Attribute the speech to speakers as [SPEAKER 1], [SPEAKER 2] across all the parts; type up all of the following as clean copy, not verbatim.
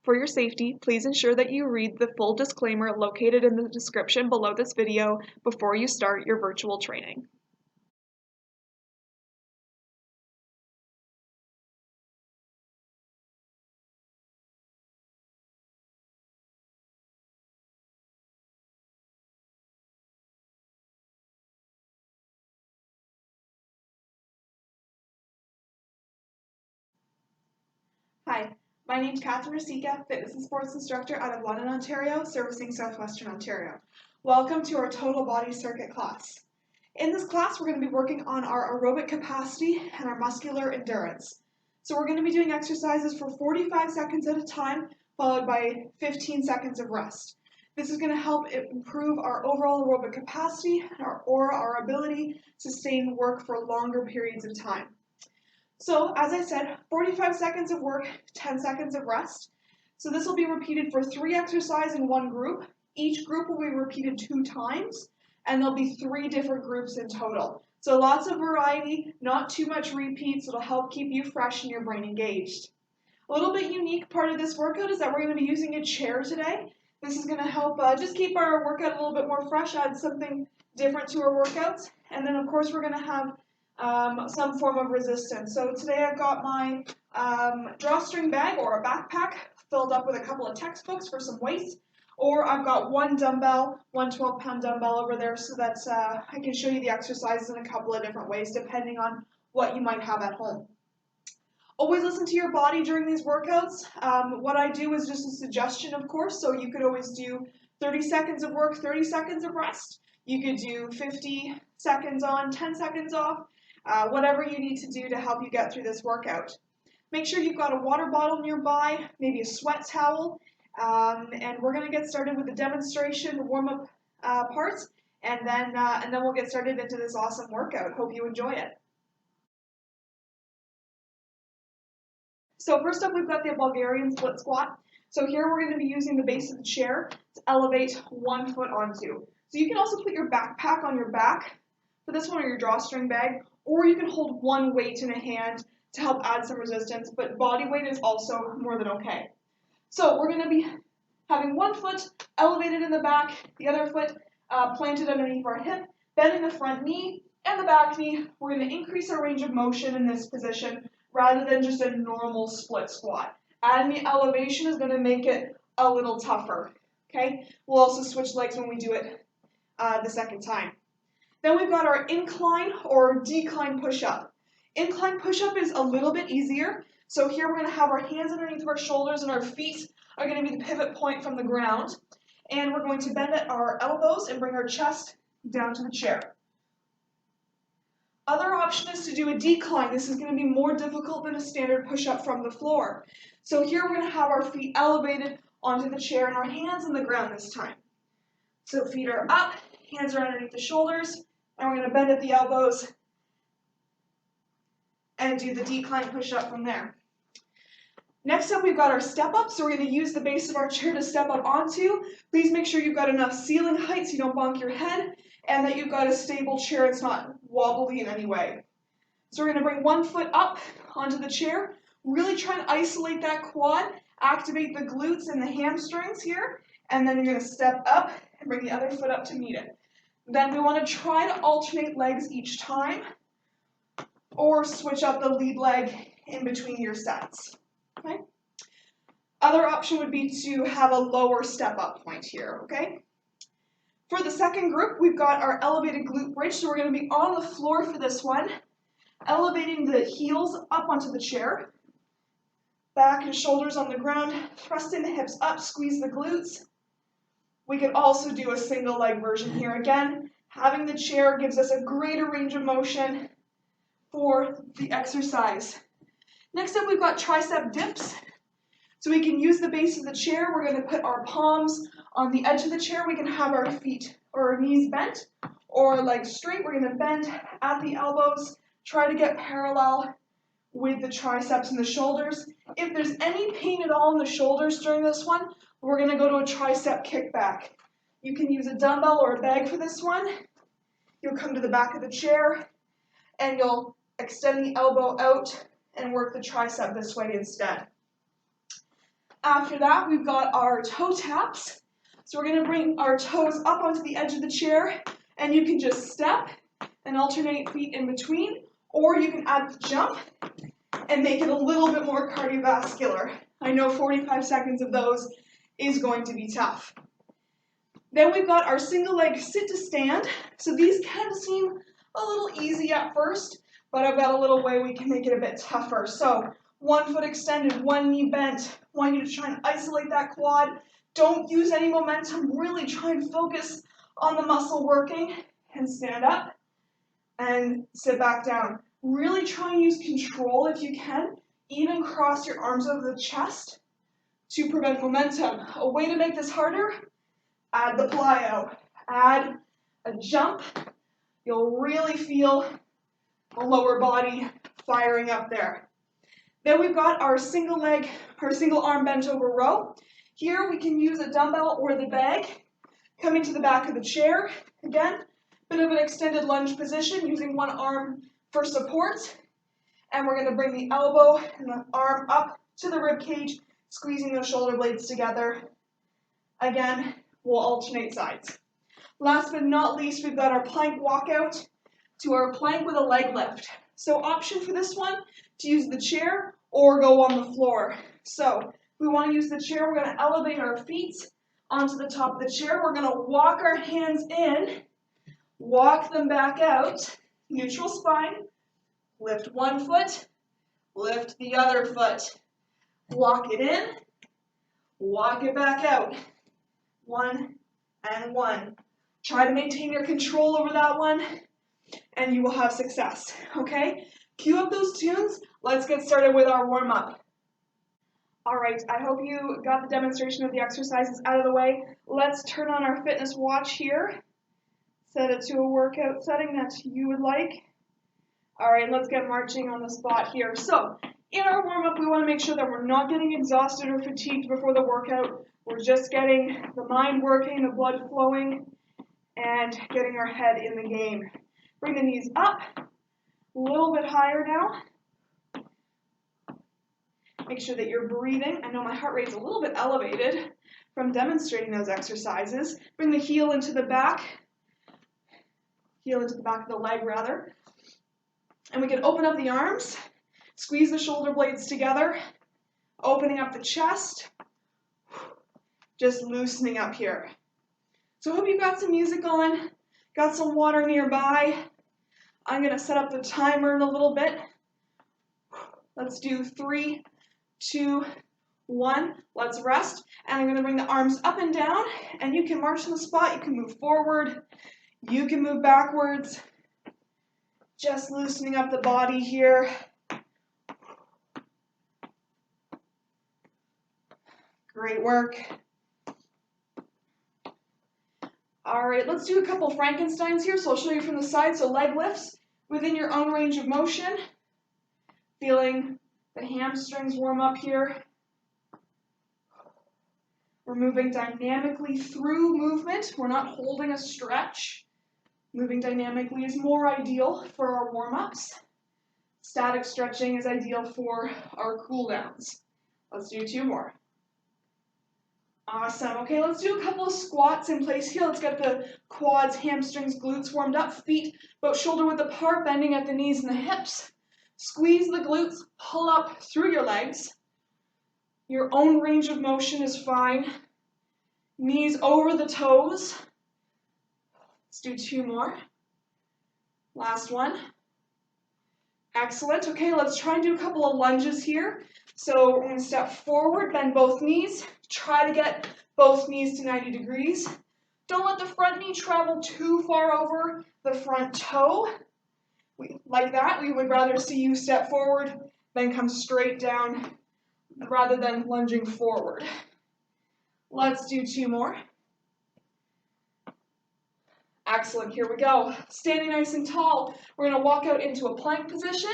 [SPEAKER 1] For your safety, please ensure that you read the full disclaimer located in the description below this video before you start your virtual training.
[SPEAKER 2] Hi, my name is Katherine Ricica, fitness and sports instructor out of London, Ontario, servicing Southwestern Ontario. Welcome to our total body circuit class. In this class, we're going to be working on our aerobic capacity and our muscular endurance. So we're going to be doing exercises for 45 seconds at a time, followed by 15 seconds of rest. This is going to help improve our overall aerobic capacity and our ability to sustain work for longer periods of time. So, as I said, 45 seconds of work, 10 seconds of rest. So this will be repeated for 3 exercises in one group. Each group will be repeated 2 times, and there'll be 3 different groups in total. So lots of variety, not too much repeats. It'll help keep you fresh and your brain engaged. A little bit unique part of this workout is that we're going to be using a chair today. This is going to help just keep our workout a little bit more fresh, add something different to our workouts. And then, of course, we're going to have some form of resistance. So today I've got my drawstring bag or a backpack filled up with a couple of textbooks for some weights, or I've got one dumbbell, one 12-pound dumbbell over there so that I can show you the exercises in a couple of different ways depending on what you might have at home. Always listen to your body during these workouts. What I do is just a suggestion, of course, so you could always do 30 seconds of work, 30 seconds of rest. You could do 50 seconds on, 10 seconds off. Whatever you need to do to help you get through this workout. Make sure you've got a water bottle nearby, maybe a sweat towel, and we're going to get started with the demonstration, the warm-up parts, and then we'll get started into this awesome workout. Hope you enjoy it. So first up, we've got the Bulgarian split squat. So here we're going to be using the base of the chair to elevate one foot onto. So you can also put your backpack on your back for this one, or your drawstring bag, or you can hold one weight in a hand to help add some resistance, but body weight is also more than okay. So we're going to be having one foot elevated in the back, the other foot planted underneath our hip, bending the front knee and the back knee. We're going to increase our range of motion in this position rather than just a normal split squat. Adding the elevation is going to make it a little tougher. Okay? We'll also switch legs when we do it the second time. Then we've got our incline or decline push-up. Incline push-up is a little bit easier. So here we're going to have our hands underneath our shoulders and our feet are going to be the pivot point from the ground. And we're going to bend at our elbows and bring our chest down to the chair. Other option is to do a decline. This is going to be more difficult than a standard push-up from the floor. So here we're going to have our feet elevated onto the chair and our hands on the ground this time. So feet are up, hands are underneath the shoulders. And we're going to bend at the elbows and do the decline push-up from there. Next up, we've got our step-up. So we're going to use the base of our chair to step up onto. Please make sure you've got enough ceiling height so you don't bonk your head, and that you've got a stable chair. It's not wobbly in any way. So we're going to bring one foot up onto the chair. Really try and isolate that quad, activate the glutes and the hamstrings here, and then you're going to step up and bring the other foot up to meet it. Then we want to try to alternate legs each time or switch up the lead leg in between your sets. Okay? Other option would be to have a lower step-up point here. Okay? For the second group, we've got our elevated glute bridge. So we're going to be on the floor for this one, elevating the heels up onto the chair, back and shoulders on the ground, thrusting the hips up, squeeze the glutes. We could also do a single leg version here. Again, having the chair gives us a greater range of motion for the exercise. Next up, we've got tricep dips. So we can use the base of the chair. We're going to put our palms on the edge of the chair. We can have our feet or our knees bent or legs straight. We're going to bend at the elbows, try to get parallel with the triceps and the shoulders. If there's any pain at all in the shoulders during this one, we're going to go to a tricep kickback. You can use a dumbbell or a bag for this one. You'll come to the back of the chair and you'll extend the elbow out and work the tricep this way instead. After that, we've got our toe taps. So we're going to bring our toes up onto the edge of the chair, and you can just step and alternate feet in between, or you can add the jump and make it a little bit more cardiovascular. I know 45 seconds of those is going to be tough. Then we've got our single leg sit to stand. So these can seem a little easy at first, but I've got a little way we can make it a bit tougher. So 1 foot extended, 1 knee bent. Want you to try and isolate that quad. Don't use any momentum. Really try and focus on the muscle working, and stand up and sit back down. Really try and use control if you can. Even cross your arms over the chest to prevent momentum. A way to make this harder, add the plyo. Add a jump. You'll really feel the lower body firing up there. Then we've got our single leg, our single arm bent over row. Here we can use a dumbbell or the bag. Coming to the back of the chair. Again, bit of an extended lunge position using one arm for support. And we're going to bring the elbow and the arm up to the rib cage, squeezing those shoulder blades together. Again, we'll alternate sides. Last but not least, we've got our plank walkout to our plank with a leg lift. So option for this one, to use the chair or go on the floor. So if we want to use the chair, we're going to elevate our feet onto the top of the chair. We're going to walk our hands in, walk them back out, neutral spine, lift one foot, lift the other foot, walk it in, walk it back out, 1 and 1. Try to maintain your control over that one, and you will have success, okay? Cue up those tunes. Let's get started with our warm-up. All right, I hope you got the demonstration of the exercises out of the way. Let's turn on our fitness watch here. Set it to a workout setting that you would like. All right, let's get marching on the spot here. So in our warm-up, we want to make sure that we're not getting exhausted or fatigued before the workout. We're just getting the mind working, the blood flowing, and getting our head in the game. Bring the knees up, a little bit higher now. Make sure that you're breathing. I know my heart rate's a little bit elevated from demonstrating those exercises. Bring the heel into the back of the leg rather. And we can open up the arms, squeeze the shoulder blades together, opening up the chest, just loosening up here. So I hope you've got some music on, got some water nearby. I'm going to set up the timer in a little bit. Let's do 3, 2, 1. Let's rest. And I'm going to bring the arms up and down, and you can march on the spot. You can move forward. You can move backwards. Just loosening up the body here. Great work. All right, let's do a couple Frankensteins here. So I'll show you from the side. So leg lifts within your own range of motion. Feeling the hamstrings warm up here. We're moving dynamically through movement. We're not holding a stretch. Moving dynamically is more ideal for our warm-ups. Static stretching is ideal for our cool downs. Let's do 2 more. Awesome. Okay, let's do a couple of squats in place here. Let's get the quads, hamstrings, glutes warmed up. Feet about shoulder width apart, bending at the knees and the hips. Squeeze the glutes, pull up through your legs. Your own range of motion is fine. Knees over the toes. Let's do 2 more. Last one. Excellent. Okay, let's try and do a couple of lunges here. So we're going to step forward, bend both knees. Try to get both knees to 90 degrees. Don't let the front knee travel too far over the front toe. Like that, we would rather see you step forward, then come straight down, rather than lunging forward. Let's do 2 more. Excellent, here we go. Standing nice and tall, we're going to walk out into a plank position.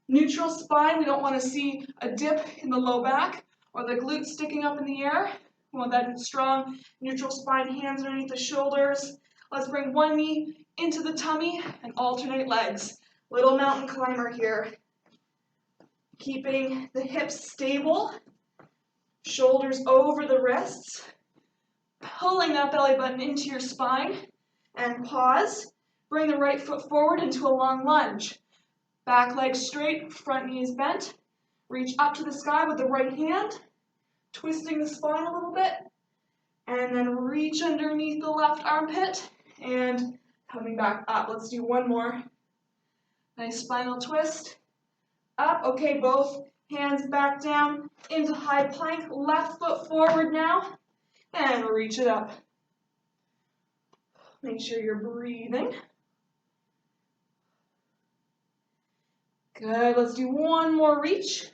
[SPEAKER 2] Neutral spine, we don't want to see a dip in the low back or the glutes sticking up in the air. We want that strong neutral spine, hands underneath the shoulders. Let's bring one knee into the tummy and alternate legs. Little mountain climber here. Keeping the hips stable. Shoulders over the wrists, pulling that belly button into your spine, and pause. Bring the right foot forward into a long lunge. Back leg straight, front knee is bent. Reach up to the sky with the right hand, twisting the spine a little bit, and then reach underneath the left armpit, and coming back up. Let's do one more. Nice spinal twist. Up. Okay, both hands back down into high plank. Left foot forward now, and reach it up. Make sure you're breathing. Good. Let's do one more reach.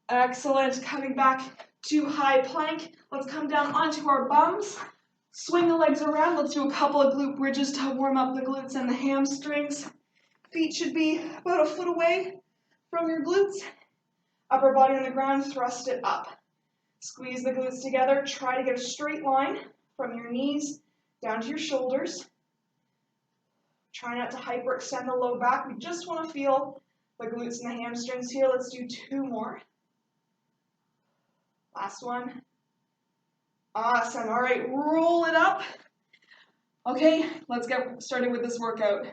[SPEAKER 2] Excellent. Coming back to high plank. Let's come down onto our bums. Swing the legs around. Let's do a couple of glute bridges to warm up the glutes and the hamstrings. Feet should be about a foot away from your glutes. Upper body on the ground, thrust it up. Squeeze the glutes together. Try to get a straight line from your knees down to your shoulders. Try not to hyperextend the low back. We just want to feel the glutes and the hamstrings here. Let's do two more. Last one. Awesome. All right, roll it up. Okay, let's get started with this workout.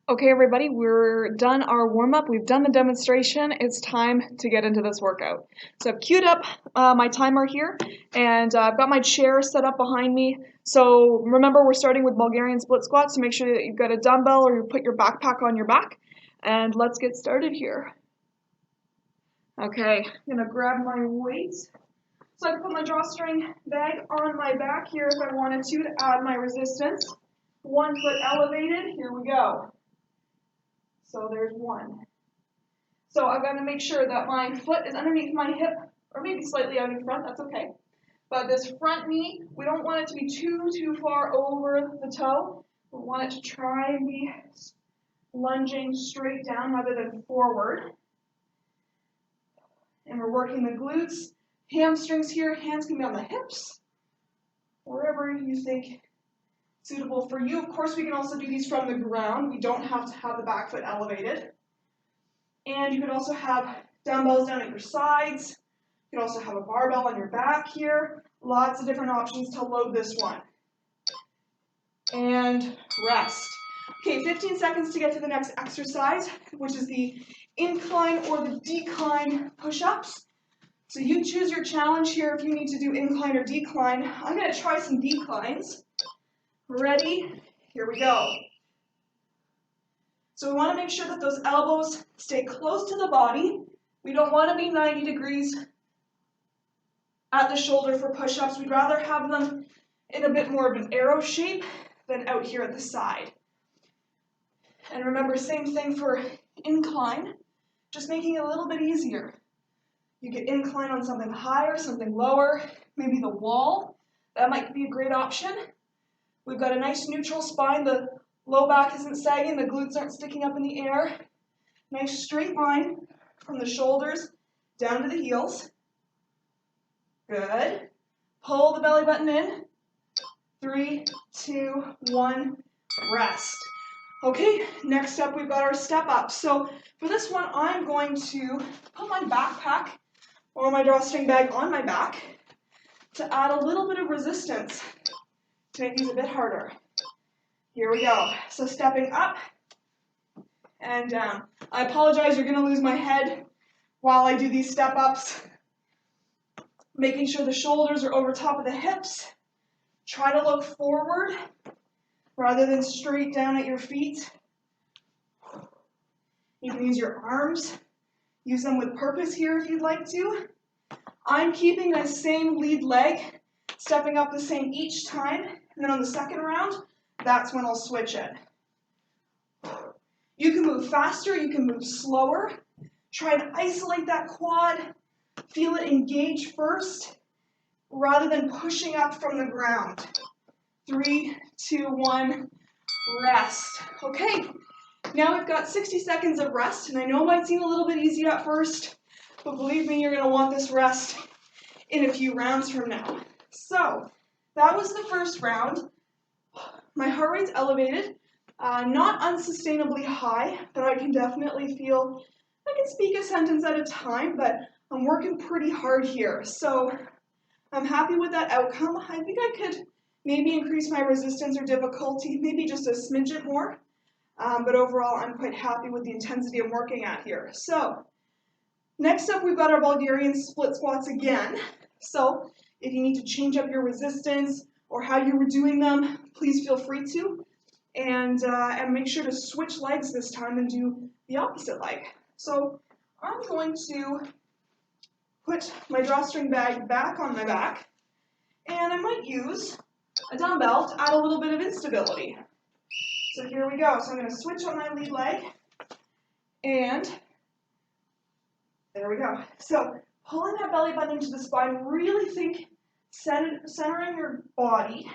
[SPEAKER 1] Okay, everybody, we're done our warm-up. We've done the demonstration. It's time to get into this workout. So I've queued up my timer here, and I've got my chair set up behind me. So remember, we're starting with Bulgarian split squats, so make sure that you've got a dumbbell or you put your backpack on your back. And let's get started here. Okay, I'm gonna grab my weights. So I can put my drawstring bag on my back here if I wanted to add my resistance. 1 foot elevated, here we go. So there's one. So I've got to make sure that my foot is underneath my hip, or maybe slightly out in front, that's okay. But this front knee, we don't want it to be too far over the toe. We want it to try and be lunging straight down rather than forward. And we're working the glutes, hamstrings here, hands can be on the hips, wherever you think suitable for you. Of course, we can also do these from the ground. We don't have to have the back foot elevated. And you could also have dumbbells down at your sides. You could also have a barbell on your back here. Lots of different options to load this one. And rest. Okay, 15 seconds to get to the next exercise, which is the incline or the decline push-ups. So you choose your challenge here if you need to do incline or decline. I'm going to try some declines. Ready? Here we go. So we want to make sure that those elbows stay close to the body. We don't want to be 90 degrees at the shoulder for push-ups. We'd rather have them in a bit more of an arrow shape than out here at the side. And remember, same thing for incline, just making it a little bit easier. You get incline on something higher, something lower, maybe the wall. That might be a great option. We've got a nice neutral spine. The low back isn't sagging. The glutes aren't sticking up in the air. Nice straight line from the shoulders down to the heels. Good. Pull the belly button in. 3, 2, 1, rest. Okay, next up we've got our step up. So for this one, I'm going to put my backpack or my drawstring bag on my back to add a little bit of resistance to make these a bit harder. Here we go. So stepping up and down. I apologize, you're gonna lose my head while I do these step ups. Making sure the shoulders are over top of the hips. Try to look forward rather than straight down at your feet. You can use your arms. Use them with purpose here if you'd like to. I'm keeping my same lead leg, stepping up the same each time, and then on the second round, that's when I'll switch it. You can move faster, you can move slower. Try and isolate that quad. Feel it engage first, rather than pushing up from the ground. 3, 2, 1, rest. Okay, now we've got 60 seconds of rest, and I know it might seem a little bit easy at first, but believe me, you're gonna want this rest in a few rounds from now. So, that was the first round. My heart rate's elevated, not unsustainably high, but I can definitely feel I can speak a sentence at a time, but I'm working pretty hard here. So I'm happy with that outcome. I think I could maybe increase my resistance or difficulty, maybe just a smidget more. But overall, I'm quite happy with the intensity I'm working at here. So next up, we've got our Bulgarian split squats again. So if you need to change up your resistance or how you were doing them, please feel free to. And make sure to switch legs this time and do the opposite leg. So I'm going to put my drawstring bag back on my back, and I might use a dumbbell to add a little bit of instability. So here we go. So I'm going to switch on my lead leg, and there we go. So pulling that belly button into the spine, really think centering your body,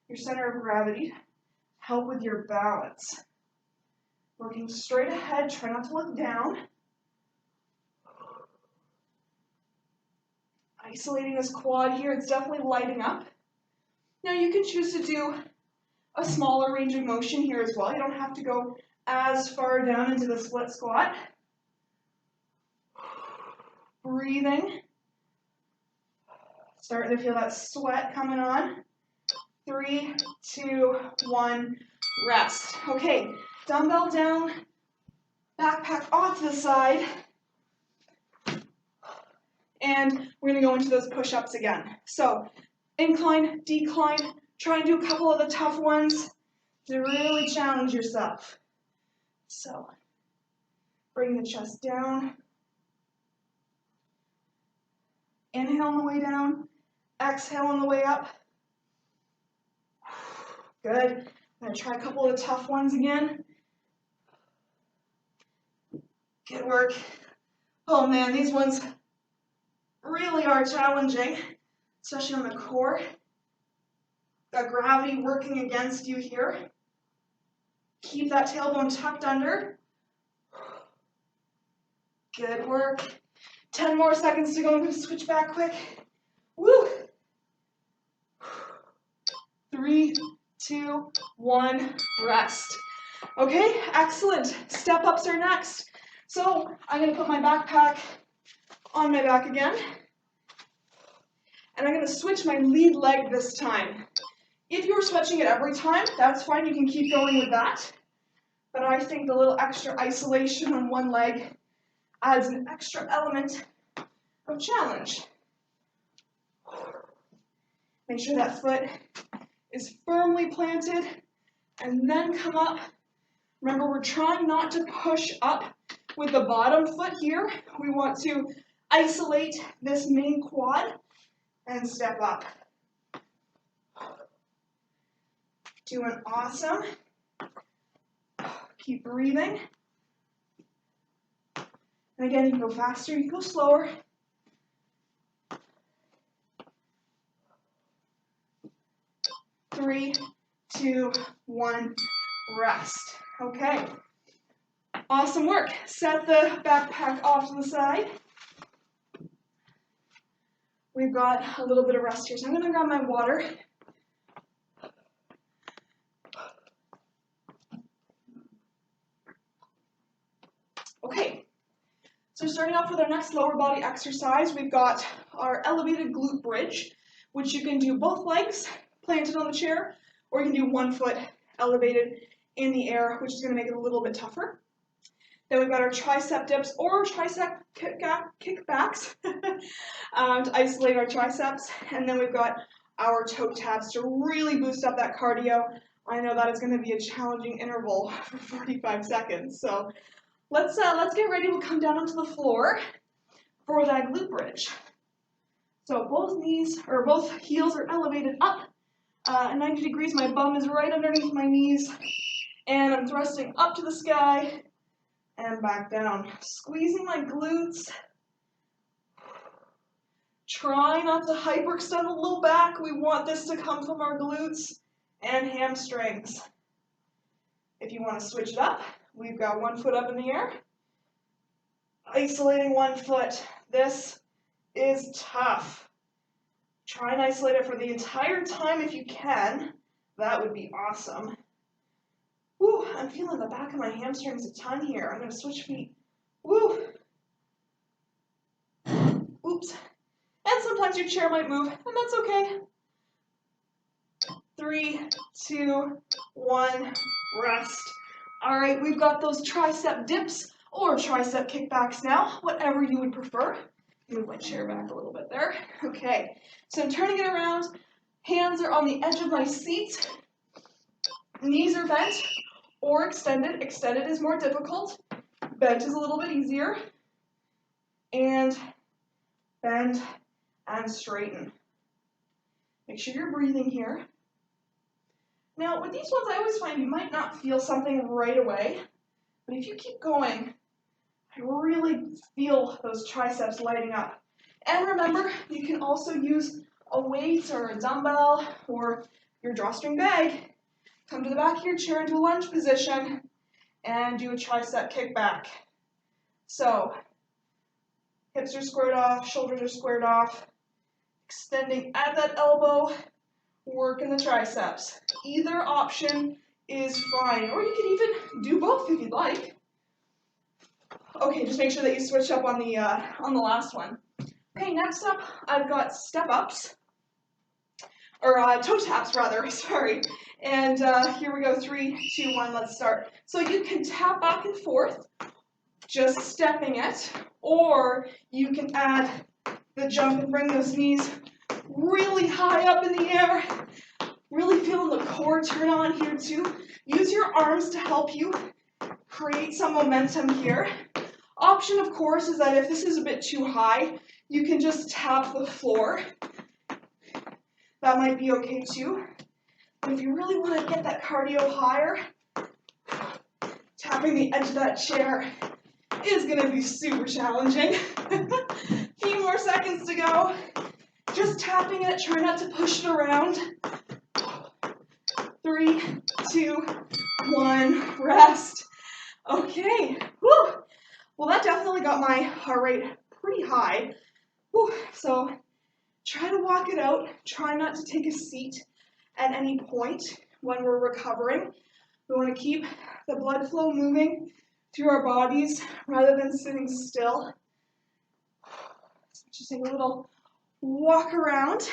[SPEAKER 1] your center of gravity, help with your balance. Working straight ahead, try not to look down. Isolating this quad here, it's definitely lighting up. Now you can choose to do a smaller range of motion here as well. You don't have to go as far down into the split squat. Breathing. Starting to feel that sweat coming on. 3, 2, 1, rest. Okay, dumbbell down, backpack off to the side. And we're going to go into those push-ups again. So incline, decline, try and do a couple of the tough ones to really challenge yourself. So bring the chest down. Inhale on the way down. Exhale on the way up. Good. I'm going to try a couple of the tough ones again. Good work. Oh man, these ones really are challenging, especially on the core. Got gravity working against you here. Keep that tailbone tucked under. Good work. 10 more seconds to go. I'm going to switch back quick. Woo! 3, 2, 1, rest. Okay, excellent. Step ups are next. So I'm going to put my backpack on my back again. And I'm going to switch my lead leg this time. If you're switching it every time, that's fine. You can keep going with that. But I think the little extra isolation on one leg adds an extra element of challenge. Make sure that foot is firmly planted and then come up. Remember, we're trying not to push up with the bottom foot here. We want to isolate this main quad and step up. Doing awesome. Keep breathing. And again, you can go faster, you can go slower. Three, 2, 1, rest. Okay. Awesome work. Set the backpack off to the side. We've got a little bit of rest here, so I'm going to grab my water. Okay, so starting off with our next lower body exercise, we've got our elevated glute bridge, which you can do both legs planted on the chair, or you can do one foot elevated in the air, which is going to make it a little bit tougher. Then we've got our tricep dips or tricep kickbacks to isolate our triceps. And then we've got our toe taps to really boost up that cardio. I know that is going to be a challenging interval for 45 seconds. So let's get ready. We'll come down onto the floor for that glute bridge. So both heels are elevated up at 90 degrees. My bum is right underneath my knees. And I'm thrusting up to the sky and back down. Squeezing my glutes. Try not to hyperextend the low back. We want this to come from our glutes and hamstrings. If you want to switch it up, we've got one foot up in the air. Isolating one foot. This is tough. Try and isolate it for the entire time if you can. That would be awesome. Woo, I'm feeling the back of my hamstrings a ton here. I'm going to switch feet. Woo. Sometimes your chair might move, and that's okay. 3, 2, 1, rest. All right, we've got those tricep dips or tricep kickbacks now, whatever you would prefer. Move my chair back a little bit there. Okay, so I'm turning it around. Hands are on the edge of my seat. Knees are bent or extended. Extended is more difficult. Bent is a little bit easier. And bend and straighten. Make sure you're breathing here. Now, with these ones, I always find you might not feel something right away, but if you keep going, I really feel those triceps lighting up. And remember, you can also use a weight or a dumbbell or your drawstring bag. Come to the back of your chair into a lunge position and do a tricep kickback. So, hips are squared off, shoulders are squared off, extending at that elbow, working the triceps. Either option is fine, or you can even do both if you'd like. Okay, just make sure that you switch up on the last one. Okay, next up, I've got step ups, or toe taps rather, sorry. And here we go, 3, 2, 1, let's start. So you can tap back and forth, just stepping it, or you can add the jump and bring those knees really high up in the air. Really feeling the core turn on here too. Use your arms to help you create some momentum here. Option, of course, is that if this is a bit too high, you can just tap the floor. That might be okay too. But if you really want to get that cardio higher, tapping the edge of that chair is going to be super challenging. Few more seconds to go. Just tapping it, try not to push it around. 3, 2, 1, rest. Okay, whew. Well, that definitely got my heart rate pretty high. Whew. So try to walk it out. Try not to take a seat at any point when we're recovering. We want to keep the blood flow moving through our bodies rather than sitting still. So just take a little walk around.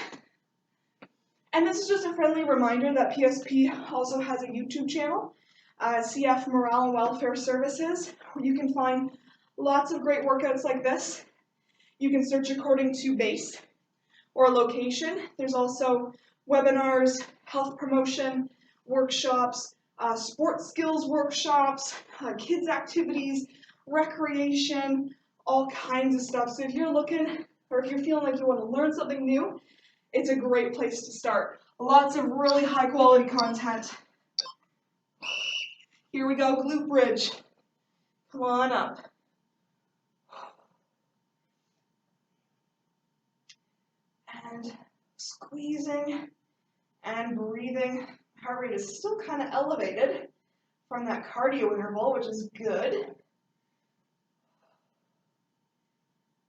[SPEAKER 1] And this is just a friendly reminder that PSP also has a YouTube channel, CF Morale and Welfare Services, where you can find lots of great workouts like this. You can search according to base or location. There's also webinars, health promotion, workshops, sports skills workshops, kids activities, recreation, all kinds of stuff. So if you're looking, or if you're feeling like you want to learn something new, it's a great place to start. Lots of really high quality content. Here we go, glute bridge. Come on up. And squeezing and breathing. Heart rate is still kind of elevated from that cardio interval, which is good.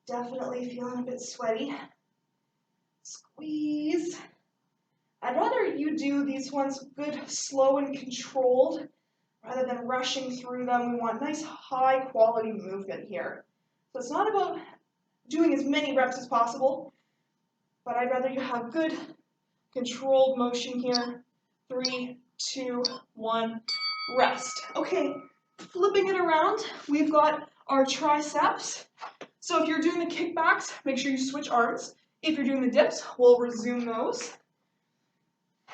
[SPEAKER 1] Definitely feeling a bit sweaty. Squeeze. I'd rather you do these ones good, slow and controlled rather than rushing through them. We want nice high quality movement here. So it's not about doing as many reps as possible, but I'd rather you have good controlled motion here. 3, 2, 1, rest. Okay, flipping it around, we've got our triceps. So if you're doing the kickbacks, make sure you switch arms. If you're doing the dips, we'll resume those.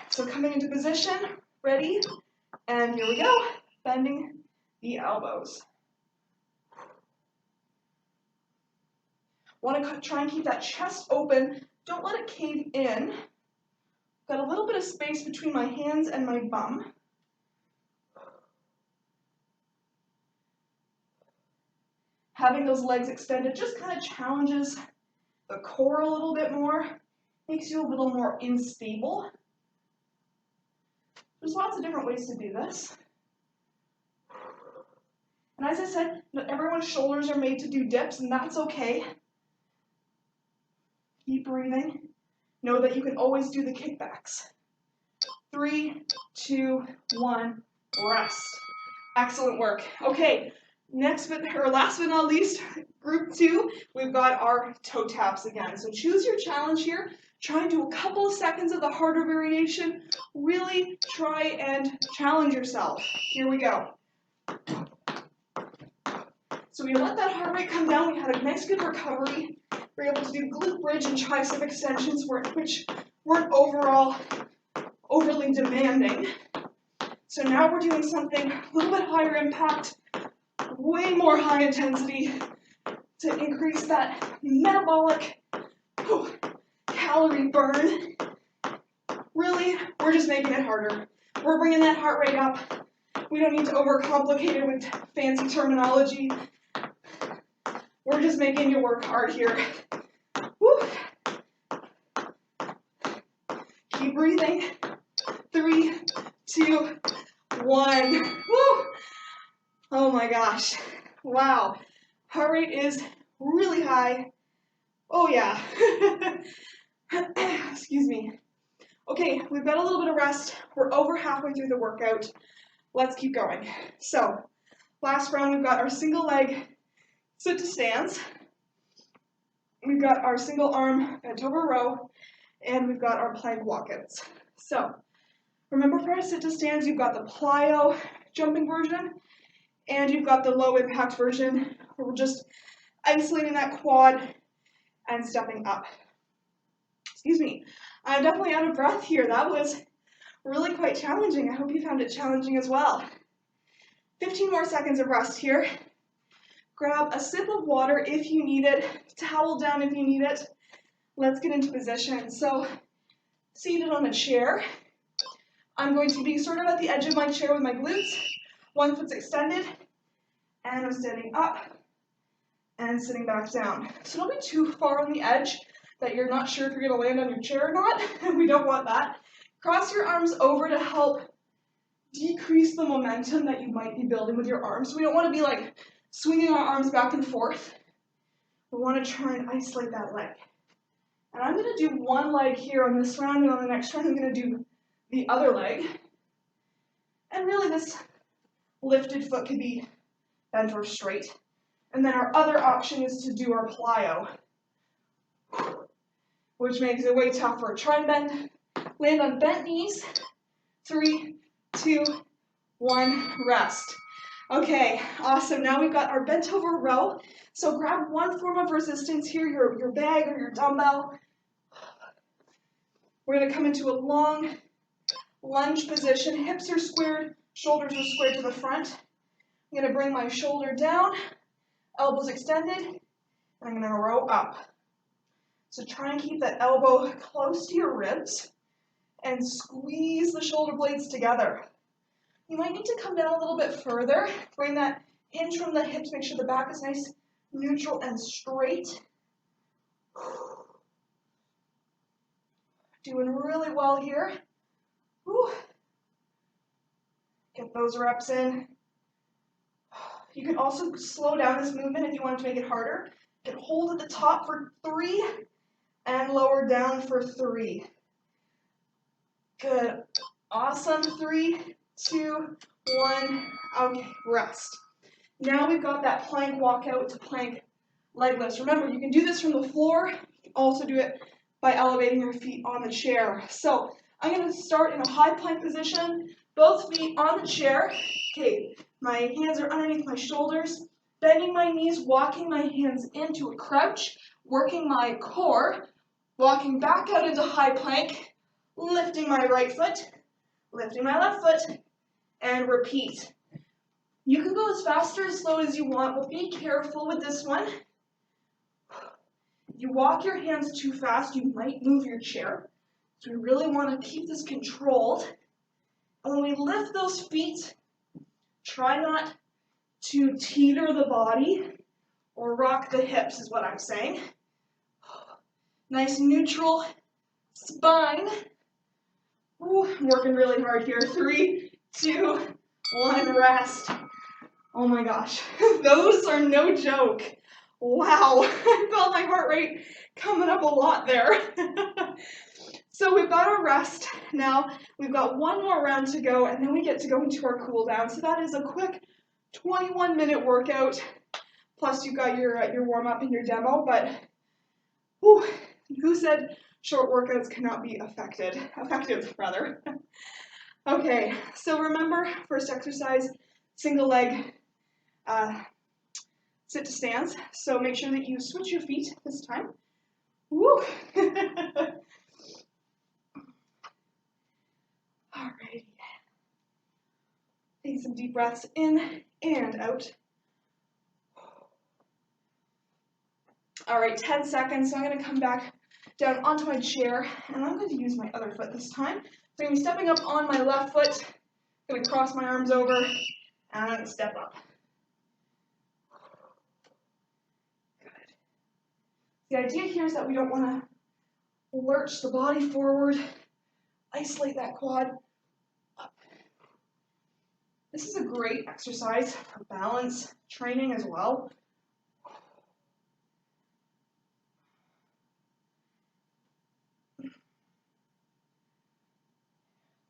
[SPEAKER 1] So coming into position, ready, and here we go, bending the elbows. Want to try and keep that chest open. Don't let it cave in. Got a little bit of space between my hands and my bum. Having those legs extended just kind of challenges the core a little bit more, makes you a little more unstable. There's lots of different ways to do this. And as I said, not everyone's shoulders are made to do dips, and that's okay. Keep breathing. Know that you can always do the kickbacks. 3, 2, 1, rest. Excellent work. Okay, Last but not least, group 2, we've got our toe taps again. So choose your challenge here. Try and do a couple of seconds of the harder variation. Really try and challenge yourself. Here we go. So we let that heart rate come down. We had a nice good recovery. We were able to do glute bridge and tricep extensions, which weren't overly demanding. So now we're doing something a little bit higher impact, way more high intensity to increase that metabolic calorie burn. Really, we're just making it harder. We're bringing that heart rate up. We don't need to overcomplicate it with fancy terminology. We're just making you work hard here. Woo. Keep breathing. 3, 2, 1. Woo. Oh my gosh. Wow. Heart rate is really high. Oh yeah. Excuse me. Okay, we've got a little bit of rest. We're over halfway through the workout. Let's keep going. So, last round we've got our single leg sit to stands. We've got our single arm bent over row, and we've got our plank walkouts. So, remember for our sit to stands, you've got the plyo jumping version, and you've got the low impact version where we're just isolating that quad and stepping up. Excuse me, I'm definitely out of breath here. That was really quite challenging. I hope you found it challenging as well. 15 more seconds of rest here. Grab a sip of water if you need it, towel down if you need it. Let's get into position. So, seated on a chair. I'm going to be sort of at the edge of my chair with my glutes. One foot's extended, and I'm standing up and sitting back down. So don't be too far on the edge that you're not sure if you're going to land on your chair or not. We don't want that. Cross your arms over to help decrease the momentum that you might be building with your arms. We don't want to be like swinging our arms back and forth. We want to try and isolate that leg. And I'm going to do one leg here on this round, and on the next round I'm going to do the other leg. And really this lifted foot could be bent or straight. And then our other option is to do our plyo, which makes it way tougher. Try and land on bent knees. 3, 2, 1, rest. Okay, awesome. Now we've got our bent over row. So grab one form of resistance here, your bag or your dumbbell. We're going to come into a long lunge position. Hips are squared, shoulders are squared to the front. I'm going to bring my shoulder down, elbows extended, and I'm going to row up. So try and keep that elbow close to your ribs and squeeze the shoulder blades together. You might need to come down a little bit further. Bring that hinge from the hips. Make sure the back is nice, neutral, and straight. Doing really well here. Get those reps in. You can also slow down this movement if you want to make it harder. You can hold at the top for 3 and lower down for 3. Good. Awesome. 3, 2, 1. Okay, rest. Now we've got that plank walkout to plank leg lifts. Remember, you can do this from the floor. You can also do it by elevating your feet on the chair. So I'm going to start in a high plank position, both feet on the chair. Okay, my hands are underneath my shoulders, bending my knees, walking my hands into a crouch, working my core, walking back out into high plank, lifting my right foot, lifting my left foot, and repeat. You can go as fast or as slow as you want, but be careful with this one. If you walk your hands too fast, you might move your chair. So we really want to keep this controlled. And when we lift those feet, try not to teeter the body or rock the hips is what I'm saying. Nice neutral spine. Ooh, I'm working really hard here. 3, 2, 1, rest. Oh my gosh, those are no joke. Wow, I felt my heart rate coming up a lot there. So we've got our rest now. We've got one more round to go, and then we get to go into our cool down. So that is a quick 21-minute workout, plus you got your warm-up and your demo, but whew, who said short workouts cannot be effective rather. Okay, so remember, first exercise, single leg sit to stands. So make sure that you switch your feet this time. Woo! Alrighty. Take some deep breaths in and out. All right, 10 seconds. So I'm going to come back down onto my chair, and I'm going to use my other foot this time. So I'm going to be stepping up on my left foot. I'm going to cross my arms over, and I'm going to step up. Good. The idea here is that we don't want to lurch the body forward, isolate that quad up. This is a great exercise for balance training as well.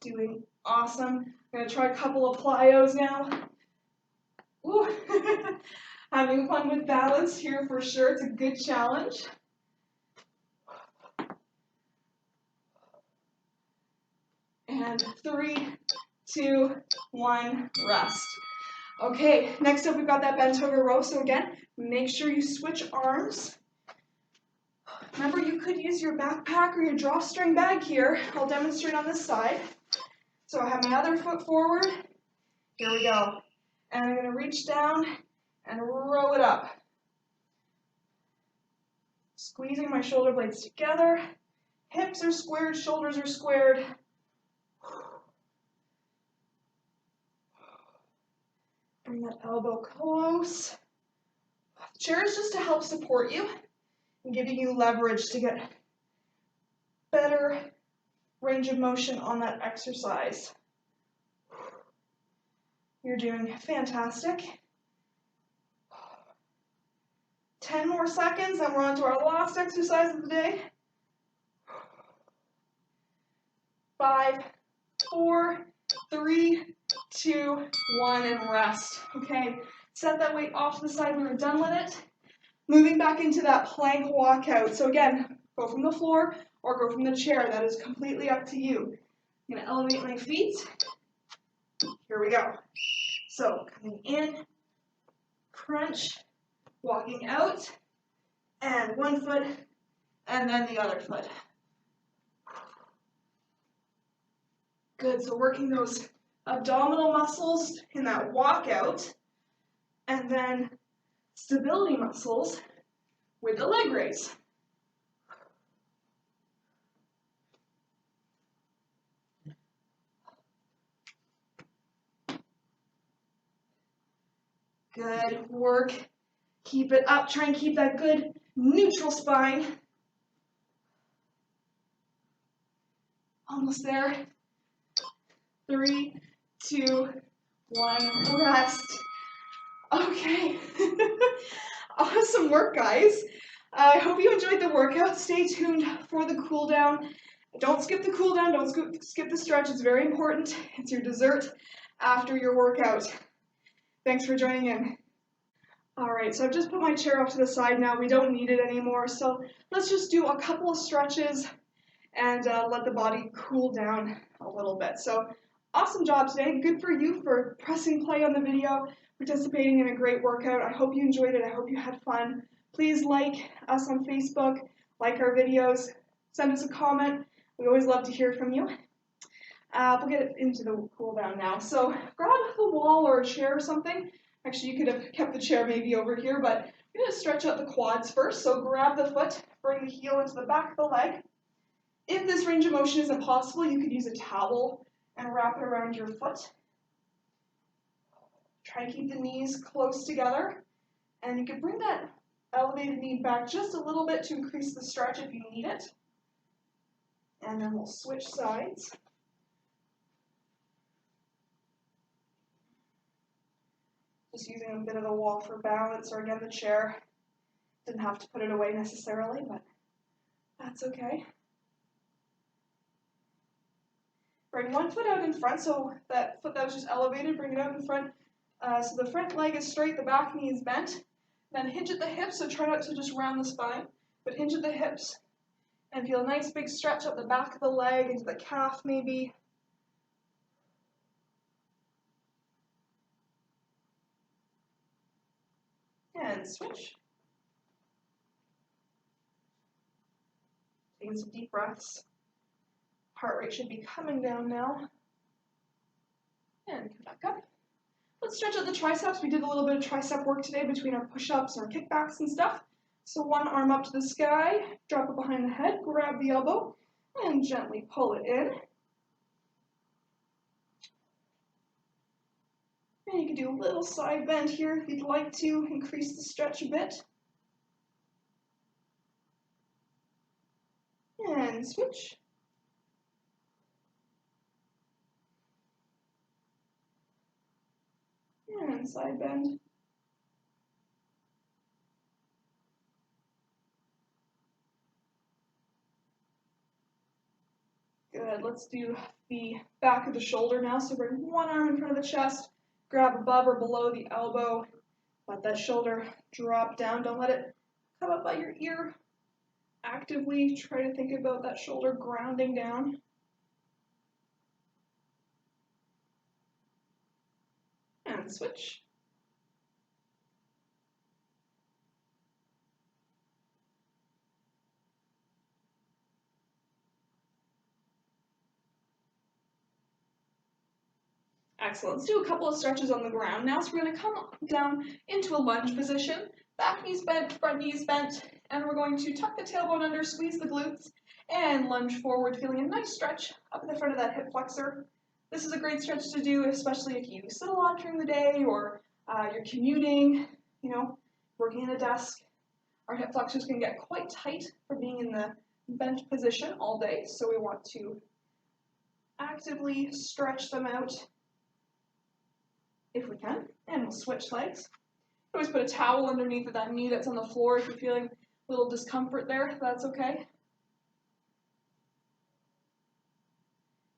[SPEAKER 1] Doing awesome. I'm going to try a couple of plyos now. Ooh. Having fun with balance here for sure. It's a good challenge. And 3, 2, 1, rest. Okay, next up we've got that bent over row. So again, make sure you switch arms. Remember, you could use your backpack or your drawstring bag here. I'll demonstrate on this side. So I have my other foot forward. Here we go. And I'm going to reach down and row it up. Squeezing my shoulder blades together. Hips are squared, shoulders are squared. Bring that elbow close. The chair is just to help support you and giving you leverage to get better range of motion on that exercise. You're doing fantastic. 10 more seconds, and we're on to our last exercise of the day. 5, 4, 3, 2, 1, and rest. Okay, set that weight off to the side when you're done with it. Moving back into that plank walkout. So again, go from the floor or go from the chair. That is completely up to you. I'm going to elevate my feet. Here we go. So coming in, crunch, walking out, and one foot, and then the other foot. Good, so working those abdominal muscles in that walkout, and then stability muscles with the leg raise. Good work. Keep it up. Try and keep that good neutral spine. Almost there. 3, 2, 1, rest. Okay. Awesome work, guys. I hope you enjoyed the workout. Stay tuned for the cool down. Don't skip the cool down. Don't skip the stretch. It's very important. It's your dessert after your workout. Thanks for joining in. All right, so I've just put my chair off to the side now. We don't need it anymore. So let's just do a couple of stretches and let the body cool down a little bit. So awesome job today. Good for you for pressing play on the video, participating in a great workout. I hope you enjoyed it. I hope you had fun. Please like us on Facebook, like our videos, send us a comment. We always love to hear from you. We'll get into the cool down now. So grab the wall or a chair or something. Actually, you could have kept the chair maybe over here, but I'm going to stretch out the quads first. So grab the foot, bring the heel into the back of the leg. If this range of motion isn't possible, you could use a towel and wrap it around your foot. Try to keep the knees close together. And you can bring that elevated knee back just a little bit to increase the stretch if you need it. And then we'll switch sides. Just using a bit of the wall for balance, or again the chair. Didn't have to put it away necessarily, but that's okay. Bring one foot out in front, so that foot that was just elevated, bring it out in front So the front leg is straight, the back knee is bent. Then hinge at the hips, so try not to just round the spine, but hinge at the hips and feel a nice big stretch up the back of the leg, into the calf maybe. And switch. Taking some deep breaths. Heart rate should be coming down now. And come back up. Let's stretch out the triceps. We did a little bit of tricep work today between our push-ups and our kickbacks and stuff. So one arm up to the sky, drop it behind the head, grab the elbow, and gently pull it in. And you can do a little side bend here if you'd like to increase the stretch a bit. And switch. And side bend. Good, let's do the back of the shoulder now. So bring one arm in front of the chest, grab above or below the elbow, let that shoulder drop down. Don't let it come up by your ear. Actively try to think about that shoulder grounding down. And switch. Excellent. Let's do a couple of stretches on the ground now. So we're going to come down into a lunge position. Back knees bent, front knees bent, and we're going to tuck the tailbone under, squeeze the glutes, and lunge forward, feeling a nice stretch up in the front of that hip flexor. This is a great stretch to do, especially if you sit a lot during the day or you're commuting, working in a desk. Our hip flexors can get quite tight for being in the bent position all day, so we want to actively stretch them out if we can, and we'll switch legs. Always put a towel underneath of that knee that's on the floor if you're feeling a little discomfort there, that's okay.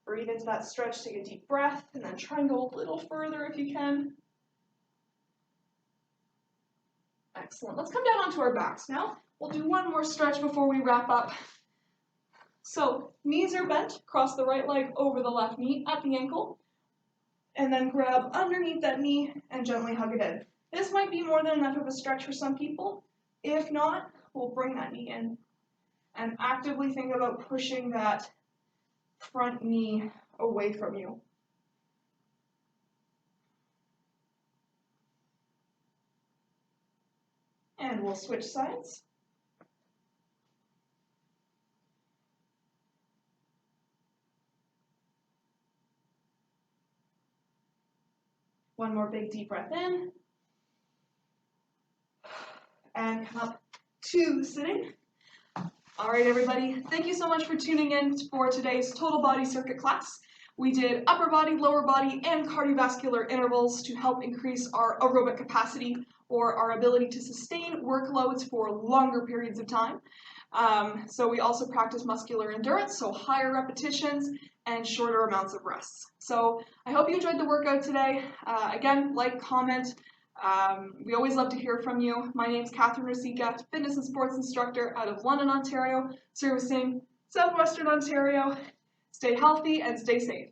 [SPEAKER 1] Breathe into that stretch, take a deep breath, and then try and go a little further if you can. Excellent. Let's come down onto our backs now. We'll do one more stretch before we wrap up. So, knees are bent, cross the right leg over the left knee at the ankle, and then grab underneath that knee and gently hug it in. This might be more than enough of a stretch for some people. If not, we'll bring that knee in and actively think about pushing that front knee away from you. And we'll switch sides. One more big deep breath in. And come up to sitting. All right, everybody. Thank you so much for tuning in for today's total body circuit class. We did upper body, lower body, and cardiovascular intervals to help increase our aerobic capacity or our ability to sustain workloads for longer periods of time. So we also practice muscular endurance, so higher repetitions and shorter amounts of rests. So I hope you enjoyed the workout today. Again, like, comment. We always love to hear from you. My name's Katherine Ricica, fitness and sports instructor out of London, Ontario, servicing Southwestern Ontario. Stay healthy and stay safe.